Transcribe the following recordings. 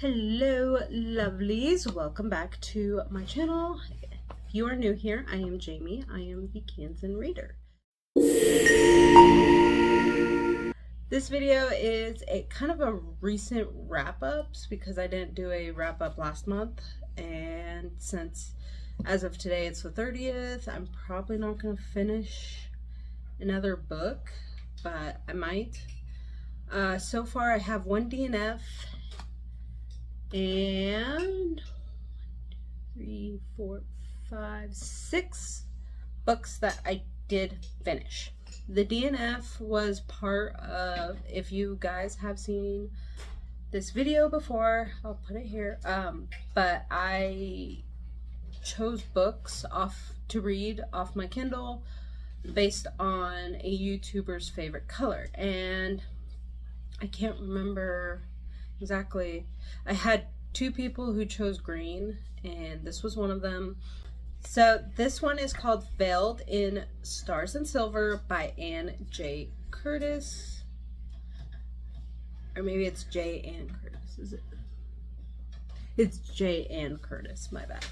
Hello lovelies, welcome back to my channel. If you are new here, I am Jamie. I am the Kansan Reader. This video is a kind of a recent wrap-ups because I didn't do a wrap-up last month, and since as of today it's the 30th, I'm probably not going to finish another book, but I might. So far I have one DNF and 3, 4, 5, 6 books that I did finish. The DNF was part of, if you guys have seen this video before, I'll put it here, but I chose books to read off my Kindle based on a YouTuber's favorite color, and I can't remember exactly. I had 2 people who chose green, and this was one of them. So this one is called Veiled in Stars and Silver by Anne J. Curtis. Or maybe it's J. Ann Curtis, is it? It's J. Ann Curtis, my bad.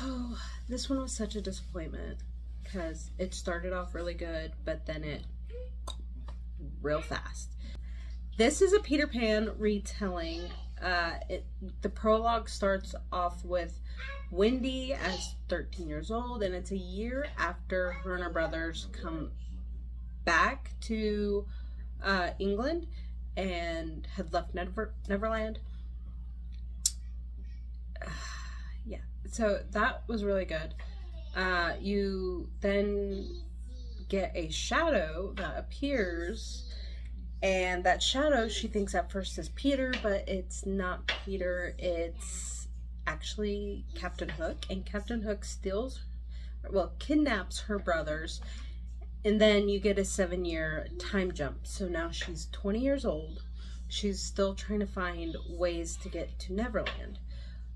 Oh, this one was such a disappointment because it started off really good, but then it real fast. This is a Peter Pan retelling. The prologue starts off with Wendy as 13 years old, and it's a year after her and her brothers come back to England and had left Neverland. Yeah, so that was really good. You then get a shadow that appears, and that shadow she thinks at first is Peter, but it's not Peter, it's actually Captain Hook, and Captain Hook kidnaps her brothers, and then you get a 7-year time jump. So now she's 20 years old. She's still trying to find ways to get to Neverland.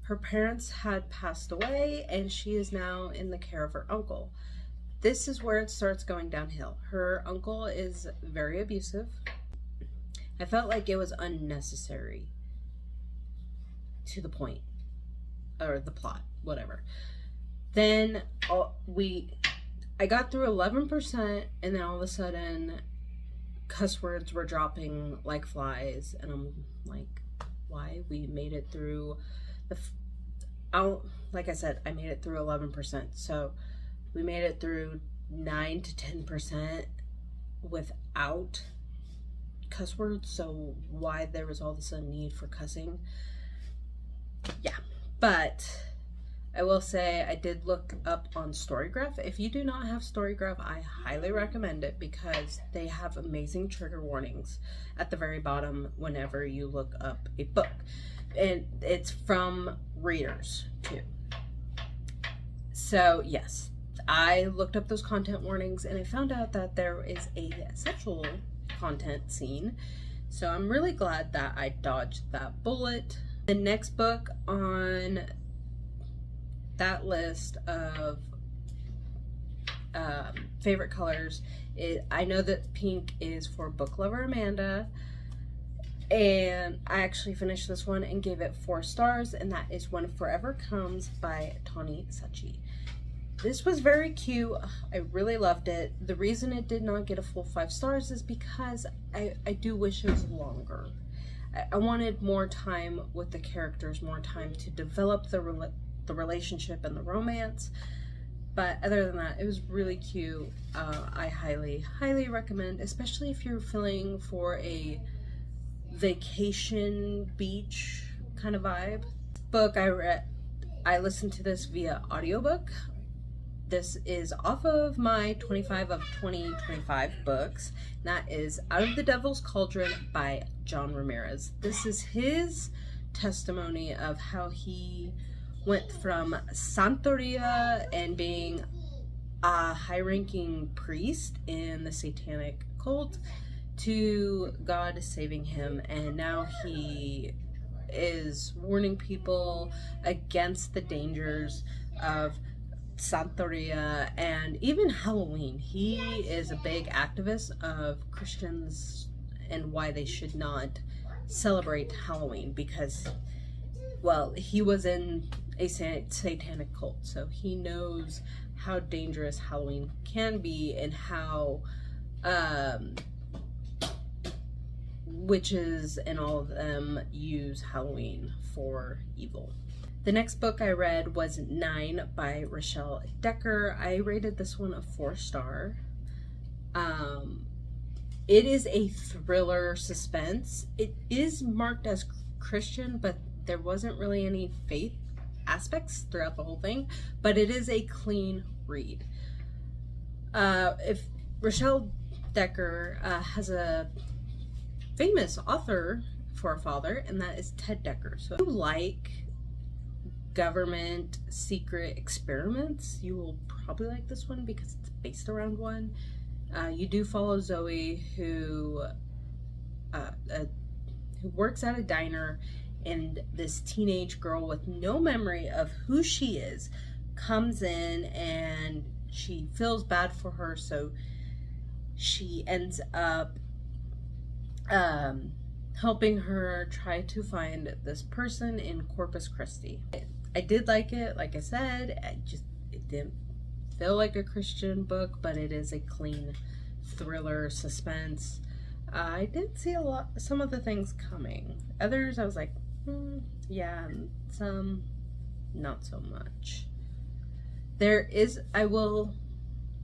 Her parents had passed away, and she is now in the care of her uncle. This is where it starts going downhill. Her uncle is very abusive. I felt like it was unnecessary to the point, or the plot, whatever. Then I got through 11%, and then all of a sudden cuss words were dropping like flies, and I'm like, why? We made it through like I said, I made it through 11%, so we made it through 9 to 10% without cuss words, so why there was all of a sudden need for cussing? Yeah, but I will say I did look up on Storygraph. If you do not have Storygraph, I highly recommend it because they have amazing trigger warnings at the very bottom whenever you look up a book, and it's from readers too. So yes, I looked up those content warnings, and I found out that there is a sexual content scene, so I'm really glad that I dodged that bullet. The next book on that list of favorite colors I know that pink is for book lover Amanda, and I actually finished this one and gave it 4 stars, and that is When Forever Comes by Tawni Suchy. This was very cute. I really loved it. The reason it did not get a full 5 stars is because I do wish it was longer. I wanted more time with the characters, more time to develop the relationship and the romance. But other than that, it was really cute. I highly recommend, especially if you're feeling for a vacation beach kind of vibe. Book I listened to this via audiobook. This is off of my 25 of 2025 books. That is Out of the Devil's Cauldron by John Ramirez. This is his testimony of how he went from Santeria and being a high-ranking priest in the satanic cult to God saving him, and now he is warning people against the dangers of Santeria and even Halloween. He is a big activist of Christians and why they should not celebrate Halloween because, well, he was in a satanic cult, so he knows how dangerous Halloween can be and how witches and all of them use Halloween for evil. The next book I read was 9 by Rochelle Decker. I rated this one a 4-star. It is a thriller suspense. It is marked as Christian, but there wasn't really any faith aspects throughout the whole thing, but it is a clean read. If Rochelle Decker has a famous author for a father, and that is Ted Decker. So if you like government secret experiments, you will probably like this one because it's based around one. You do follow Zoe, who works at a diner, and this teenage girl with no memory of who she is comes in, and she feels bad for her, so she ends up helping her try to find this person in Corpus Christi. I did like it. Like I said, it didn't feel like a Christian book, but it is a clean thriller suspense. I did see some of the things coming. Others I was like, yeah, and some not so much. I will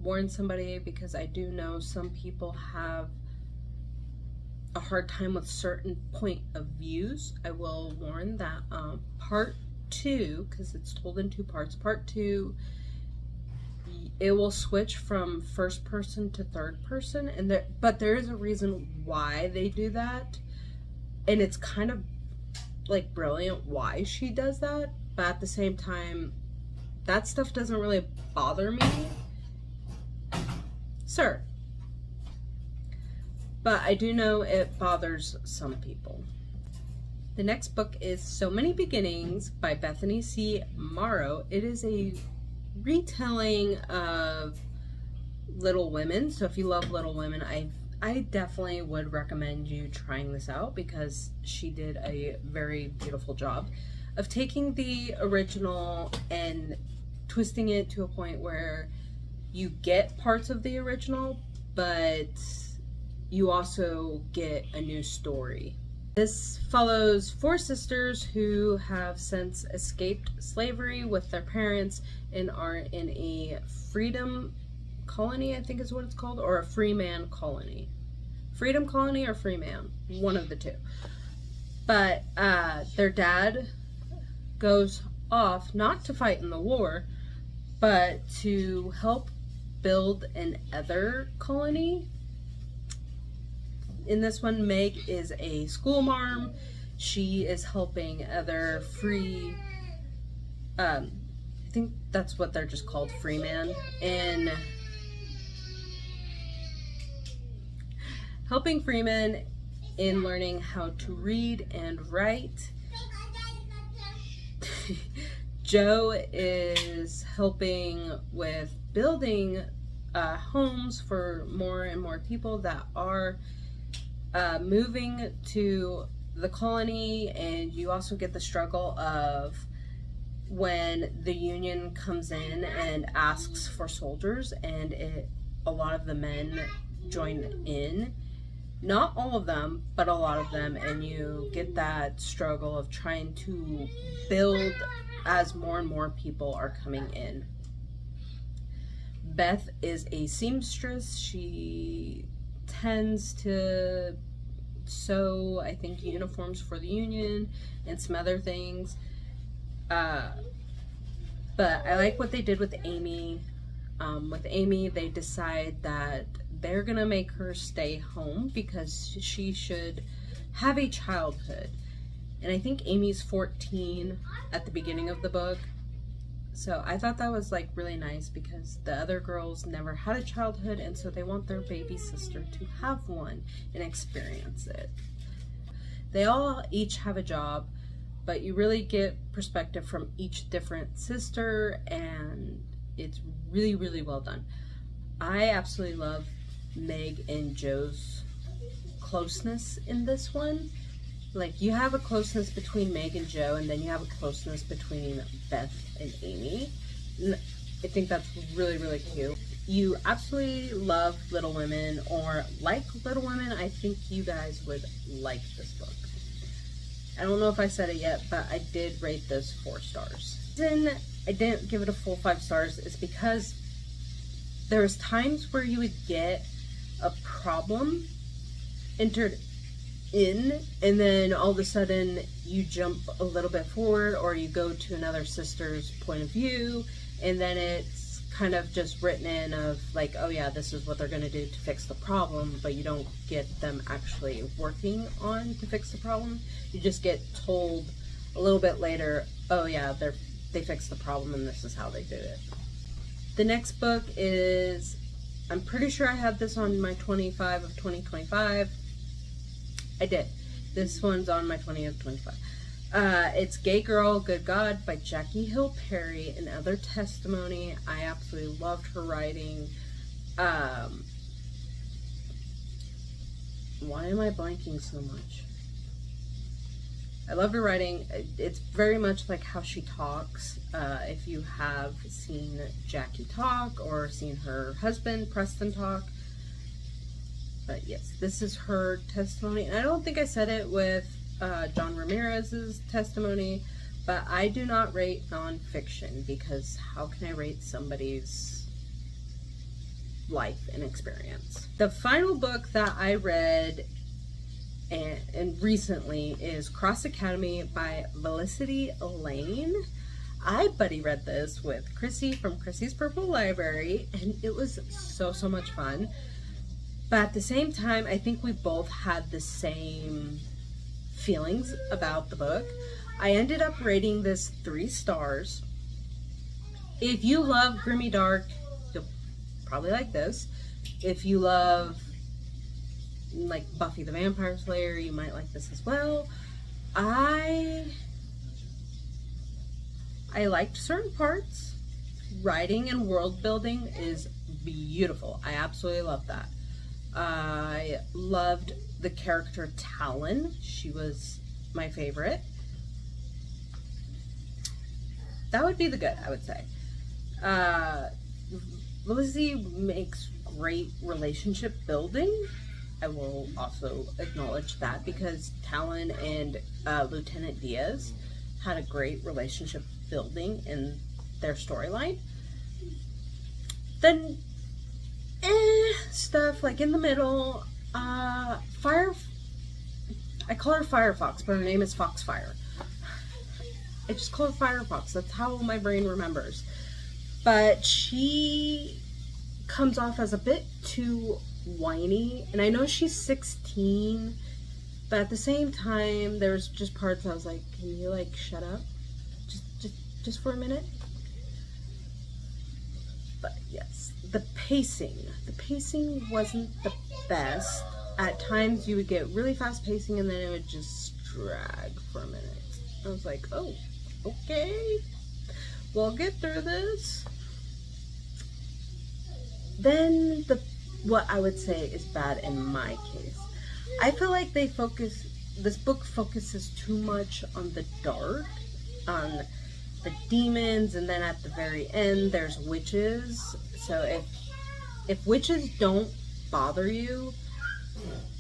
warn somebody, because I do know some people have a hard time with certain point of views. I will warn that part 2, because it's told in 2 parts, part 2, it will switch from first person to third person, and but there is a reason why they do that, and it's kind of like brilliant why she does that, but at the same time, that stuff doesn't really bother me, sir. But I do know it bothers some people. The next book is So Many Beginnings by Bethany C. Morrow. It is a retelling of Little Women. So if you love Little Women, I definitely would recommend you trying this out, because she did a very beautiful job of taking the original and twisting it to a point where you get parts of the original, but you also get a new story. This follows 4 sisters who have since escaped slavery with their parents and are in a freedom colony, I think is what it's called, or a free man colony. Freedom colony or free man, one of the two. But their dad goes off not to fight in the war, but to help build an other colony. In this one, Meg is a school marm. She is helping other free, I think that's what they're just called, free man, and helping freemen in learning how to read and write. Joe is helping with building homes for more and more people that are moving to the colony, and you also get the struggle of when the Union comes in and asks for soldiers, and a lot of the men join in. Not all of them, but a lot of them, and you get that struggle of trying to build as more and more people are coming in. Beth is a seamstress. She tends to sew, I think, uniforms for the Union and some other things. But I like what they did with Amy. With Amy, they decide that they're gonna make her stay home because she should have a childhood. And I think Amy's 14 at the beginning of the book. So I thought that was like really nice, because the other girls never had a childhood, and so they want their baby sister to have one and experience it. They all each have a job, but you really get perspective from each different sister, and it's really, really well done. I absolutely love Meg and Joe's closeness in this one. like, you have a closeness between Meg and Joe, and then you have a closeness between Beth and Amy. And I think that's really, really cute. You absolutely love Little Women or like Little Women, I think you guys would like this book. I don't know if I said it yet, but I did rate this 4 stars. The reason I didn't give it a full 5 stars is because there's times where you would get a problem entered in, and then all of a sudden you jump a little bit forward, or you go to another sister's point of view, and then it's kind of just written in of like, oh yeah, this is what they're going to do to fix the problem, but you don't get them actually working on to fix the problem. You just get told a little bit later, oh yeah, they fixed the problem and this is how they did it. The next book is, I'm pretty sure I had this on my 25 of 2025. I did. This one's on my 20 of 25. It's Gay Girl, Good God by Jackie Hill Perry and Other Testimony. I absolutely loved her writing. Why am I blanking so much? I love her writing. It's very much like how she talks. If you have seen Jackie talk or seen her husband, Preston, talk. But yes, this is her testimony. And I don't think I said it with John Ramirez's testimony, but I do not rate nonfiction because how can I rate somebody's life and experience? The final book that I read and recently is Cross Academy by Valicity, Elaine. I buddy read this with Chrissy from Chrissy's Purple Library, and it was so much fun. But at the same time, I think we both had the same feelings about the book. I ended up rating this 3 stars. If you love Grimmy Dark, you'll probably like this. If you love like Buffy the Vampire Slayer, you might like this as well. I liked certain parts. Writing and world building is beautiful. I absolutely love that. I loved the character Talon. She was my favorite. That would be the good, I would say. Lizzie makes great relationship building. I will also acknowledge that because Talon and Lieutenant Diaz had a great relationship building in their storyline. Then stuff like in the middle, I call her Firefox, but her name is Foxfire. I just call her Firefox. That's how my brain remembers. But she comes off as a bit too whiny, and I know she's 16, but at the same time, there's just parts I was like, can you like shut up, just for a minute? But yes, the pacing wasn't the best. At times you would get really fast pacing and then it would just drag for a minute. I was like, oh, okay, we'll get through this. Then what I would say is bad in my case, I feel like this book focuses too much on the dark, on the demons, and then at the very end there's witches. So if witches don't bother you,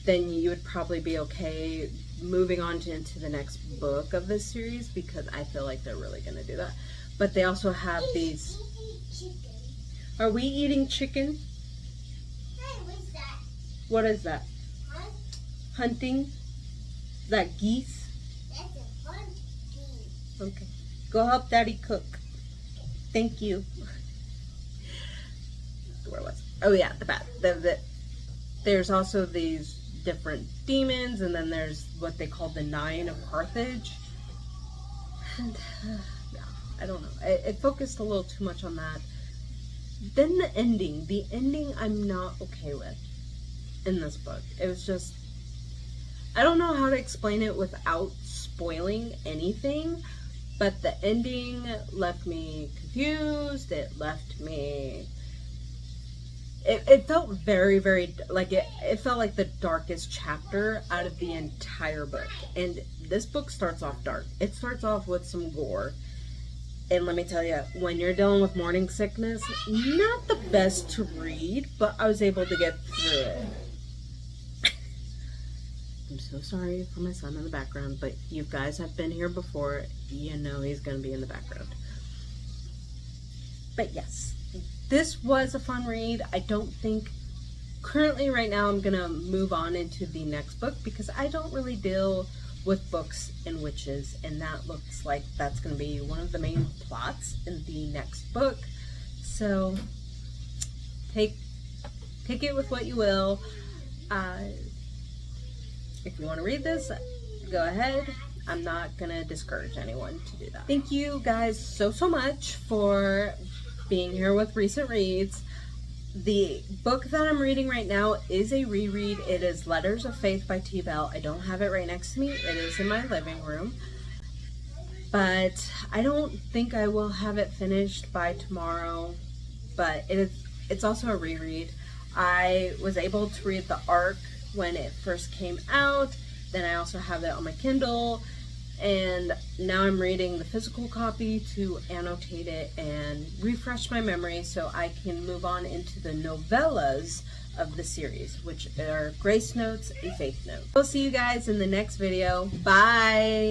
then you would probably be okay moving on into the next book of this series, because I feel like they're really going to do that. But they also have these... Are we eating chicken? What's that? What is that? Huh? Hunting? Is that geese? That's a hunting. Okay. Go help Daddy cook. Thank you. Where was it? Oh yeah, the bat. There's also these different demons, and then there's what they call the 9 of Carthage. And yeah, I don't know. It focused a little too much on that. Then the ending I'm not okay with in this book. It was just, I don't know how to explain it without spoiling anything, but the ending left me confused. It left me it felt very, very, like it felt like the darkest chapter out of the entire book. And this book starts off dark. It starts off with some gore. And let me tell you, when you're dealing with morning sickness, not the best to read, but I was able to get through it. I'm so sorry for my son in the background, but you guys have been here before. You know he's going to be in the background. But yes, this was a fun read. I don't think, currently right now, I'm going to move on into the next book because I don't really deal with books and witches, and that looks like that's going to be one of the main plots in the next book. So take it with what you will. If you want to read this, go ahead. I'm not going to discourage anyone to do that. Thank you guys so much for being here with Recent Reads. The book that I'm reading right now is a reread. It is Letters of Faith by T. Bell. I don't have it right next to me. It is in my living room. But I don't think I will have it finished by tomorrow. But it's also a reread. I was able to read the arc when it first came out. Then I also have it on my Kindle. And now I'm reading the physical copy to annotate it and refresh my memory so I can move on into the novellas of the series, which are Grace Notes, a Faith Note. We'll see you guys in the next video. Bye!